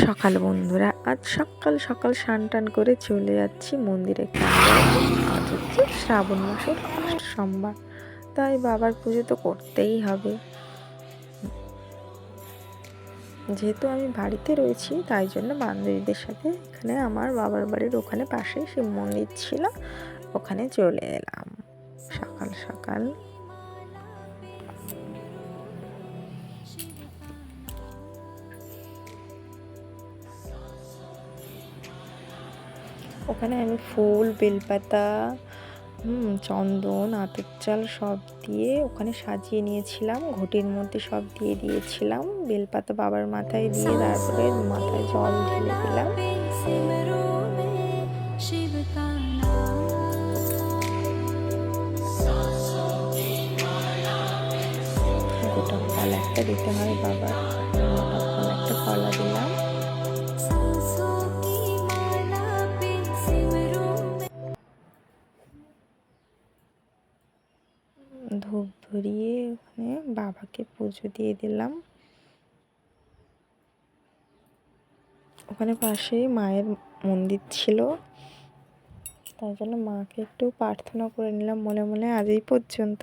সকাল বন্ধুরা, আজ সকাল সকাল স্নান টান করে চলে যাচ্ছি মন্দিরে। আজ হচ্ছে শ্রাবণ মাসের ফার্স্ট সোমবার, তাই বাবার পুজো তো করতেই হবে। যেহেতু আমি বাড়িতে রয়েছি তাই জন্য বান্ধবীদের সাথে এখানে আমার বাবার বাড়ির ওখানে পাশে শিব মন্দির ছিল, ওখানে চলে এলাম সকাল সকাল। ওখানে আমি ফুল, বেলপাতা, চন্দন, আতপ চাল সব দিয়ে ওখানে সাজিয়ে নিয়েছিলাম। ঘটির মধ্যে সব দিয়ে দিয়েছিলাম। বেলপাতা বাবার মাথায় দিয়ে তারপরে মাথায় জল ঢেলে দিলাম। গোটা ফল একটা দিতে হয় বাবার, গোটা ফল একটা কলা দিলাম। ধূপ ধরিয়ে ওখানে বাবাকে পুজো দিয়ে দিলাম। ওখানে পাশেই মায়ের মন্দির ছিল, তাই জন্য মাকে একটু প্রার্থনা করে নিলাম মনে মনে। আজ এই পর্যন্ত।